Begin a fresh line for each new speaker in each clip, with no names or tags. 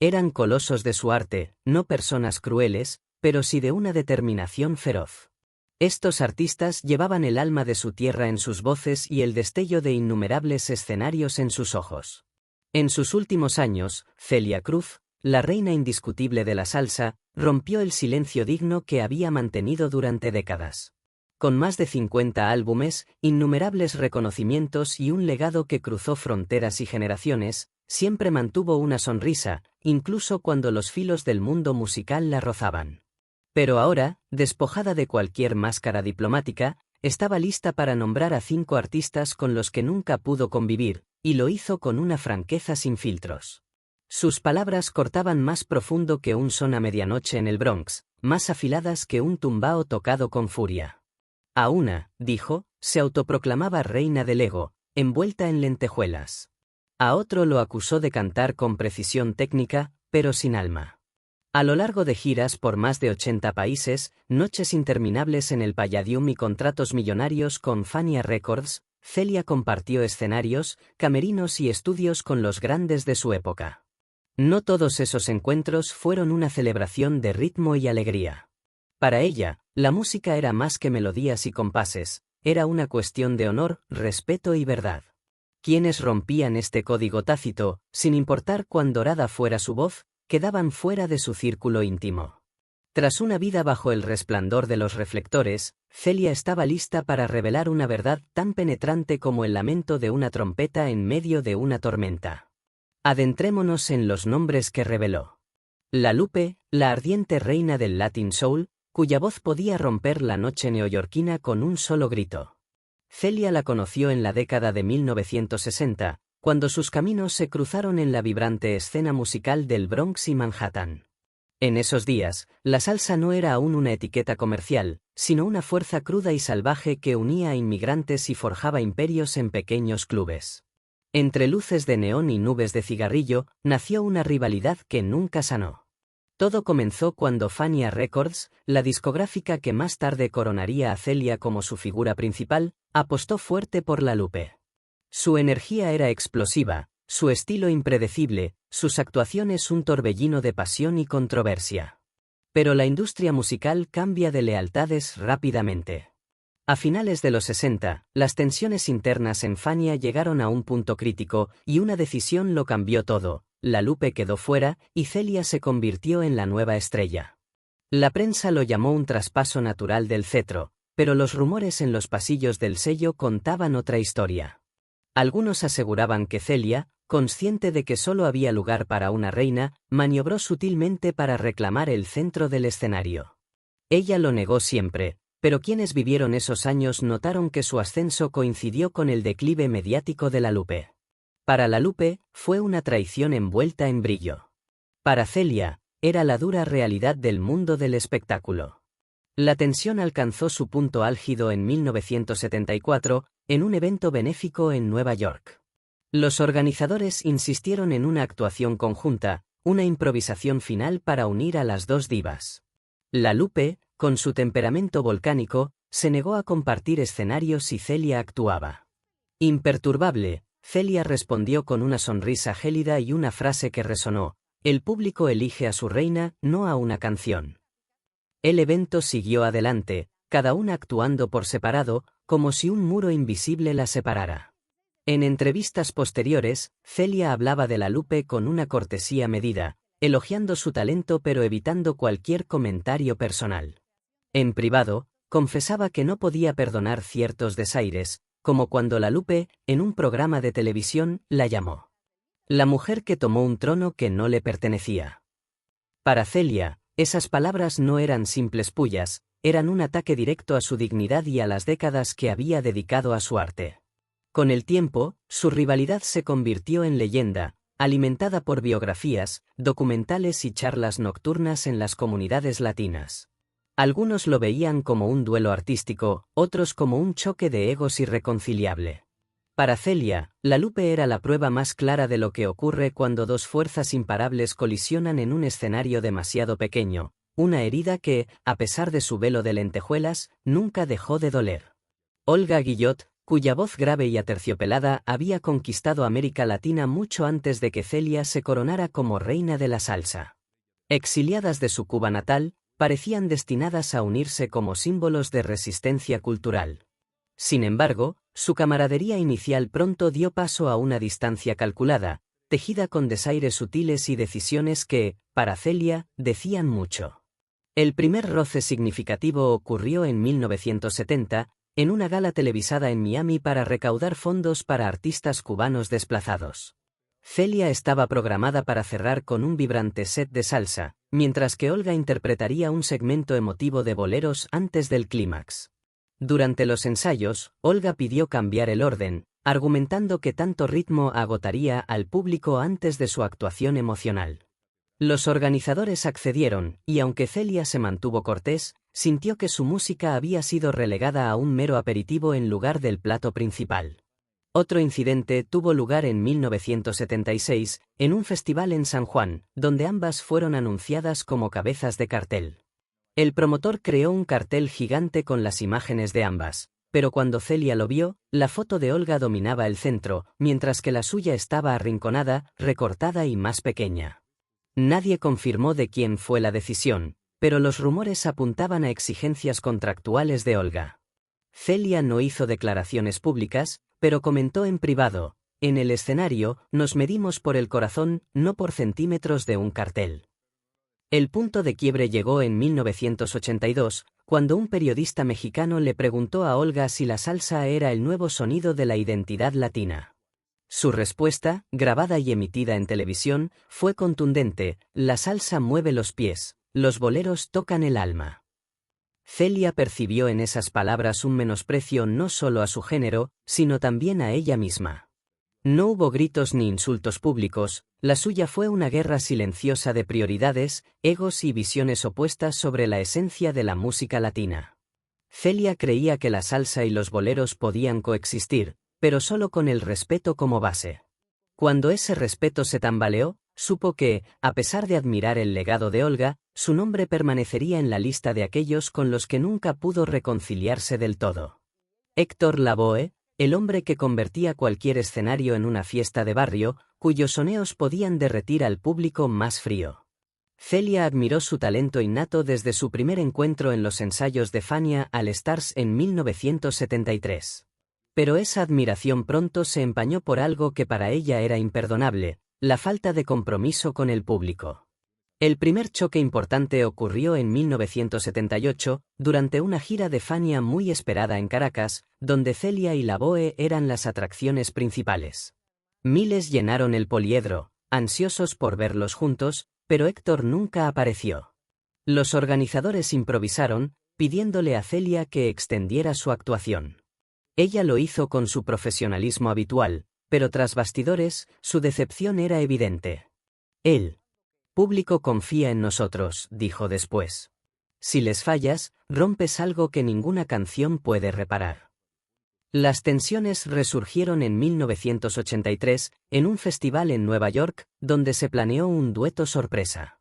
Eran colosos de su arte, no personas crueles, pero sí de una determinación feroz. Estos artistas llevaban el alma de su tierra en sus voces y el destello de innumerables escenarios en sus ojos. En sus últimos años, Celia Cruz, la reina indiscutible de la salsa, rompió el silencio digno que había mantenido durante décadas. Con más de 50 álbumes, innumerables reconocimientos y un legado que cruzó fronteras y generaciones, siempre mantuvo una sonrisa, incluso cuando los filos del mundo musical la rozaban. Pero ahora, despojada de cualquier máscara diplomática, estaba lista para nombrar a 5 artistas con los que nunca pudo convivir, y lo hizo con una franqueza sin filtros. Sus palabras cortaban más profundo que un son a medianoche en el Bronx, más afiladas que un tumbao tocado con furia. A una, dijo, se autoproclamaba reina del ego, envuelta en lentejuelas. A otro lo acusó de cantar con precisión técnica, pero sin alma. A lo largo de giras por más de 80 países, noches interminables en el Palladium y contratos millonarios con Fania Records, Celia compartió escenarios, camerinos y estudios con los grandes de su época. No todos esos encuentros fueron una celebración de ritmo y alegría. Para ella, la música era más que melodías y compases, era una cuestión de honor, respeto y verdad. Quienes rompían este código tácito, sin importar cuán dorada fuera su voz, quedaban fuera de su círculo íntimo. Tras una vida bajo el resplandor de los reflectores, Celia estaba lista para revelar una verdad tan penetrante como el lamento de una trompeta en medio de una tormenta. Adentrémonos en los nombres que reveló. La Lupe, la ardiente reina del Latin Soul, cuya voz podía romper la noche neoyorquina con un solo grito. Celia la conoció en la década de 1960, cuando sus caminos se cruzaron en la vibrante escena musical del Bronx y Manhattan. En esos días, la salsa no era aún una etiqueta comercial, sino una fuerza cruda y salvaje que unía a inmigrantes y forjaba imperios en pequeños clubes. Entre luces de neón y nubes de cigarrillo, nació una rivalidad que nunca sanó. Todo comenzó cuando Fania Records, la discográfica que más tarde coronaría a Celia como su figura principal, apostó fuerte por la Lupe. Su energía era explosiva, su estilo impredecible, sus actuaciones un torbellino de pasión y controversia. Pero la industria musical cambia de lealtades rápidamente. A finales de los 60, las tensiones internas en Fania llegaron a un punto crítico, y una decisión lo cambió todo: la Lupe quedó fuera, y Celia se convirtió en la nueva estrella. La prensa lo llamó un traspaso natural del cetro, pero los rumores en los pasillos del sello contaban otra historia. Algunos aseguraban que Celia, consciente de que solo había lugar para una reina, maniobró sutilmente para reclamar el centro del escenario. Ella lo negó siempre, pero quienes vivieron esos años notaron que su ascenso coincidió con el declive mediático de la Lupe. Para la Lupe, fue una traición envuelta en brillo. Para Celia, era la dura realidad del mundo del espectáculo. La tensión alcanzó su punto álgido en 1974, en un evento benéfico en Nueva York. Los organizadores insistieron en una actuación conjunta, una improvisación final para unir a las dos divas. La Lupe, con su temperamento volcánico, se negó a compartir escenarios y Celia actuaba. Imperturbable, Celia respondió con una sonrisa gélida y una frase que resonó: el público elige a su reina, no a una canción. El evento siguió adelante, cada una actuando por separado, como si un muro invisible la separara. En entrevistas posteriores, Celia hablaba de la Lupe con una cortesía medida, elogiando su talento pero evitando cualquier comentario personal. En privado, confesaba que no podía perdonar ciertos desaires, como cuando la Lupe, en un programa de televisión, la llamó la mujer que tomó un trono que no le pertenecía. Para Celia, esas palabras no eran simples pullas, eran un ataque directo a su dignidad y a las décadas que había dedicado a su arte. Con el tiempo, su rivalidad se convirtió en leyenda, alimentada por biografías, documentales y charlas nocturnas en las comunidades latinas. Algunos lo veían como un duelo artístico, otros como un choque de egos irreconciliable. Para Celia, la Lupe era la prueba más clara de lo que ocurre cuando dos fuerzas imparables colisionan en un escenario demasiado pequeño, una herida que, a pesar de su velo de lentejuelas, nunca dejó de doler. Olga Guillot, cuya voz grave y aterciopelada había conquistado América Latina mucho antes de que Celia se coronara como reina de la salsa. Exiliadas de su Cuba natal, parecían destinadas a unirse como símbolos de resistencia cultural. Sin embargo, su camaradería inicial pronto dio paso a una distancia calculada, tejida con desaires sutiles y decisiones que, para Celia, decían mucho. El primer roce significativo ocurrió en 1970, en una gala televisada en Miami para recaudar fondos para artistas cubanos desplazados. Celia estaba programada para cerrar con un vibrante set de salsa, mientras que Olga interpretaría un segmento emotivo de boleros antes del clímax. Durante los ensayos, Olga pidió cambiar el orden, argumentando que tanto ritmo agotaría al público antes de su actuación emocional. Los organizadores accedieron, y aunque Celia se mantuvo cortés, sintió que su música había sido relegada a un mero aperitivo en lugar del plato principal. Otro incidente tuvo lugar en 1976, en un festival en San Juan, donde ambas fueron anunciadas como cabezas de cartel. El promotor creó un cartel gigante con las imágenes de ambas, pero cuando Celia lo vio, la foto de Olga dominaba el centro, mientras que la suya estaba arrinconada, recortada y más pequeña. Nadie confirmó de quién fue la decisión, pero los rumores apuntaban a exigencias contractuales de Olga. Celia no hizo declaraciones públicas, pero comentó en privado: en el escenario, nos medimos por el corazón, no por centímetros de un cartel. El punto de quiebre llegó en 1982, cuando un periodista mexicano le preguntó a Olga si la salsa era el nuevo sonido de la identidad latina. Su respuesta, grabada y emitida en televisión, fue contundente: la salsa mueve los pies, los boleros tocan el alma. Celia percibió en esas palabras un menosprecio no solo a su género, sino también a ella misma. No hubo gritos ni insultos públicos, la suya fue una guerra silenciosa de prioridades, egos y visiones opuestas sobre la esencia de la música latina. Celia creía que la salsa y los boleros podían coexistir, pero solo con el respeto como base. Cuando ese respeto se tambaleó, supo que, a pesar de admirar el legado de Olga, su nombre permanecería en la lista de aquellos con los que nunca pudo reconciliarse del todo. Héctor Lavoe, el hombre que convertía cualquier escenario en una fiesta de barrio, cuyos soneos podían derretir al público más frío. Celia admiró su talento innato desde su primer encuentro en los ensayos de Fania All Stars en 1973. Pero esa admiración pronto se empañó por algo que para ella era imperdonable: la falta de compromiso con el público. El primer choque importante ocurrió en 1978, durante una gira de Fania muy esperada en Caracas, donde Celia y Lavoe eran las atracciones principales. Miles llenaron el poliedro, ansiosos por verlos juntos, pero Héctor nunca apareció. Los organizadores improvisaron, pidiéndole a Celia que extendiera su actuación. Ella lo hizo con su profesionalismo habitual, pero tras bastidores, su decepción era evidente. El público confía en nosotros, dijo después. Si les fallas, rompes algo que ninguna canción puede reparar. Las tensiones resurgieron en 1983, en un festival en Nueva York, donde se planeó un dueto sorpresa.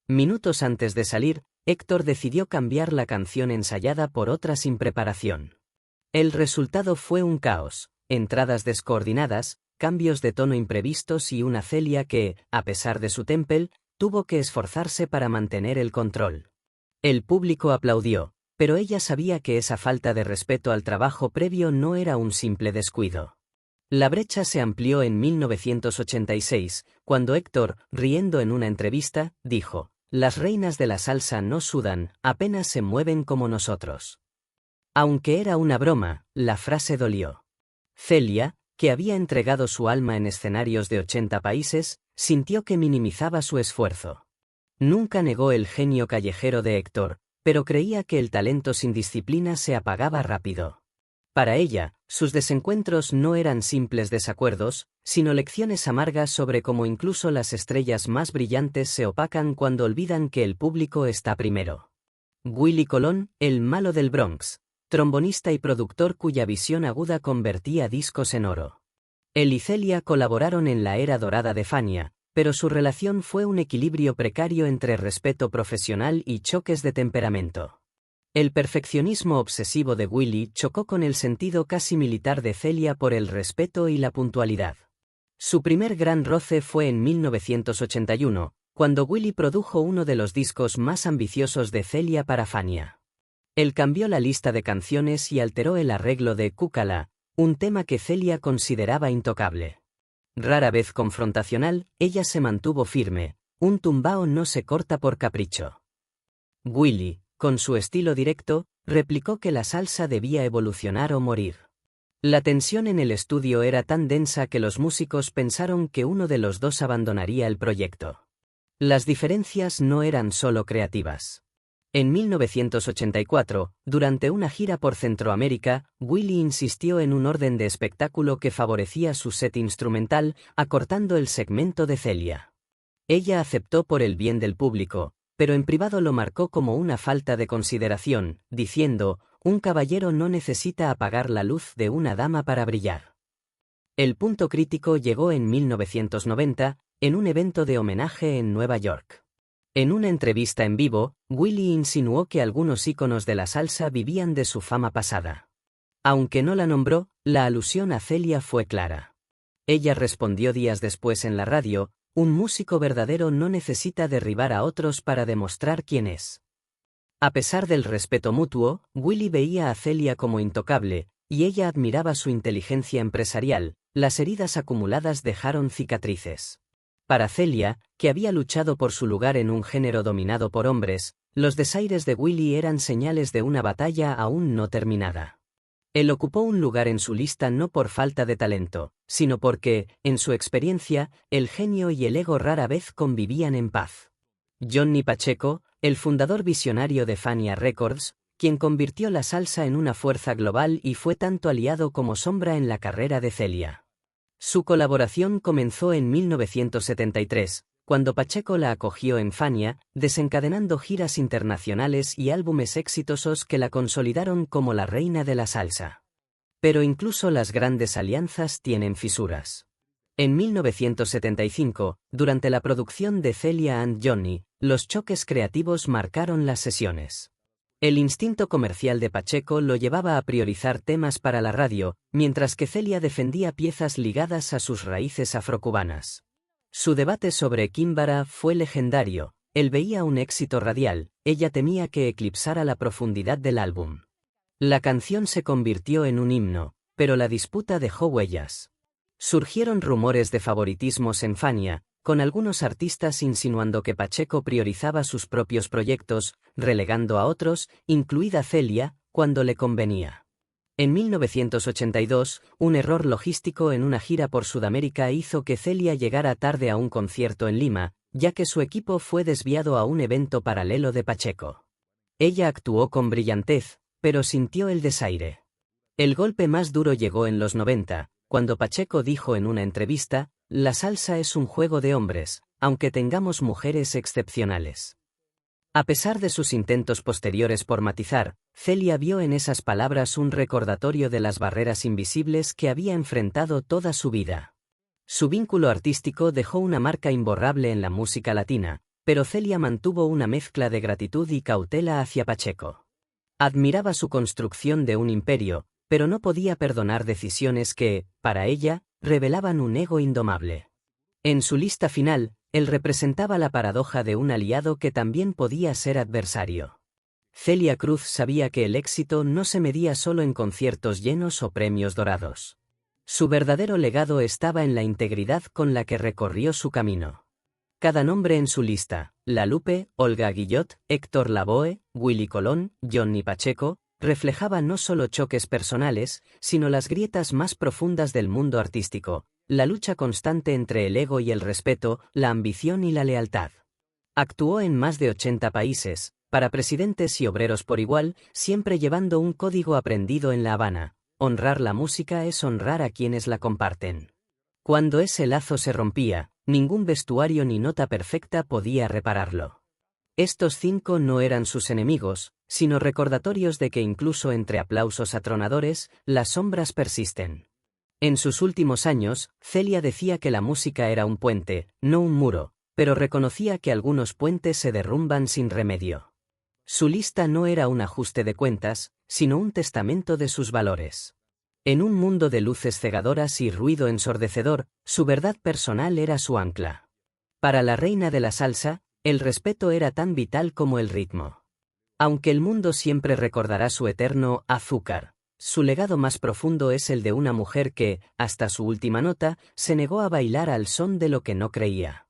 Minutos antes de salir, Héctor decidió cambiar la canción ensayada por otra sin preparación. El resultado fue un caos: entradas descoordinadas, cambios de tono imprevistos y una Celia que, a pesar de su temple, tuvo que esforzarse para mantener el control. El público aplaudió, pero ella sabía que esa falta de respeto al trabajo previo no era un simple descuido. La brecha se amplió en 1986, cuando Héctor, riendo en una entrevista, dijo: las reinas de la salsa no sudan, apenas se mueven como nosotros. Aunque era una broma, la frase dolió. Celia, que había entregado su alma en escenarios de 80 países, sintió que minimizaba su esfuerzo. Nunca negó el genio callejero de Héctor, pero creía que el talento sin disciplina se apagaba rápido. Para ella, sus desencuentros no eran simples desacuerdos, sino lecciones amargas sobre cómo incluso las estrellas más brillantes se opacan cuando olvidan que el público está primero. Willie Colón, el malo del Bronx, trombonista y productor cuya visión aguda convertía discos en oro. Él y Celia colaboraron en la era dorada de Fania, pero su relación fue un equilibrio precario entre respeto profesional y choques de temperamento. El perfeccionismo obsesivo de Willy chocó con el sentido casi militar de Celia por el respeto y la puntualidad. Su primer gran roce fue en 1981, cuando Willy produjo uno de los discos más ambiciosos de Celia para Fania. Él cambió la lista de canciones y alteró el arreglo de Cúcala, un tema que Celia consideraba intocable. Rara vez confrontacional, ella se mantuvo firme: un tumbao no se corta por capricho. Willy, con su estilo directo, replicó que la salsa debía evolucionar o morir. La tensión en el estudio era tan densa que los músicos pensaron que uno de los dos abandonaría el proyecto. Las diferencias no eran solo creativas. En 1984, durante una gira por Centroamérica, Willy insistió en un orden de espectáculo que favorecía su set instrumental, acortando el segmento de Celia. Ella aceptó por el bien del público, pero en privado lo marcó como una falta de consideración, diciendo: un caballero no necesita apagar la luz de una dama para brillar. El punto crítico llegó en 1990, en un evento de homenaje en Nueva York. En una entrevista en vivo, Willy insinuó que algunos íconos de la salsa vivían de su fama pasada. Aunque no la nombró, la alusión a Celia fue clara. Ella respondió días después en la radio: un músico verdadero no necesita derribar a otros para demostrar quién es. A pesar del respeto mutuo, Willy veía a Celia como intocable, y ella admiraba su inteligencia empresarial. Las heridas acumuladas dejaron cicatrices. Para Celia, que había luchado por su lugar en un género dominado por hombres, los desaires de Willy eran señales de una batalla aún no terminada. Él ocupó un lugar en su lista no por falta de talento, sino porque, en su experiencia, el genio y el ego rara vez convivían en paz. Johnny Pacheco, el fundador visionario de Fania Records, quien convirtió la salsa en una fuerza global y fue tanto aliado como sombra en la carrera de Celia. Su colaboración comenzó en 1973, cuando Pacheco la acogió en Fania, desencadenando giras internacionales y álbumes exitosos que la consolidaron como la reina de la salsa. Pero incluso las grandes alianzas tienen fisuras. En 1975, durante la producción de Celia and Johnny, los choques creativos marcaron las sesiones. El instinto comercial de Pacheco lo llevaba a priorizar temas para la radio, mientras que Celia defendía piezas ligadas a sus raíces afrocubanas. Su debate sobre Kimbara fue legendario: él veía un éxito radial, ella temía que eclipsara la profundidad del álbum. La canción se convirtió en un himno, pero la disputa dejó huellas. Surgieron rumores de favoritismos en Fania, con algunos artistas insinuando que Pacheco priorizaba sus propios proyectos, relegando a otros, incluida Celia, cuando le convenía. En 1982, un error logístico en una gira por Sudamérica hizo que Celia llegara tarde a un concierto en Lima, ya que su equipo fue desviado a un evento paralelo de Pacheco. Ella actuó con brillantez, pero sintió el desaire. El golpe más duro llegó en los 90, cuando Pacheco dijo en una entrevista: la salsa es un juego de hombres, aunque tengamos mujeres excepcionales. A pesar de sus intentos posteriores por matizar, Celia vio en esas palabras un recordatorio de las barreras invisibles que había enfrentado toda su vida. Su vínculo artístico dejó una marca imborrable en la música latina, pero Celia mantuvo una mezcla de gratitud y cautela hacia Pacheco. Admiraba su construcción de un imperio, pero no podía perdonar decisiones que, para ella, revelaban un ego indomable. En su lista final, él representaba la paradoja de un aliado que también podía ser adversario. Celia Cruz sabía que el éxito no se medía solo en conciertos llenos o premios dorados. Su verdadero legado estaba en la integridad con la que recorrió su camino. Cada nombre en su lista: La Lupe, Olga Guillot, Héctor Lavoe, Willy Colón, Johnny Pacheco, reflejaba no solo choques personales, sino las grietas más profundas del mundo artístico, la lucha constante entre el ego y el respeto, la ambición y la lealtad. Actuó en más de 80 países, para presidentes y obreros por igual, siempre llevando un código aprendido en La Habana: honrar la música es honrar a quienes la comparten. Cuando ese lazo se rompía, ningún vestuario ni nota perfecta podía repararlo. Estos 5 no eran sus enemigos, sino recordatorios de que incluso entre aplausos atronadores, las sombras persisten. En sus últimos años, Celia decía que la música era un puente, no un muro, pero reconocía que algunos puentes se derrumban sin remedio. Su lista no era un ajuste de cuentas, sino un testamento de sus valores. En un mundo de luces cegadoras y ruido ensordecedor, su verdad personal era su ancla. Para la reina de la salsa, el respeto era tan vital como el ritmo. Aunque el mundo siempre recordará su eterno azúcar, su legado más profundo es el de una mujer que, hasta su última nota, se negó a bailar al son de lo que no creía.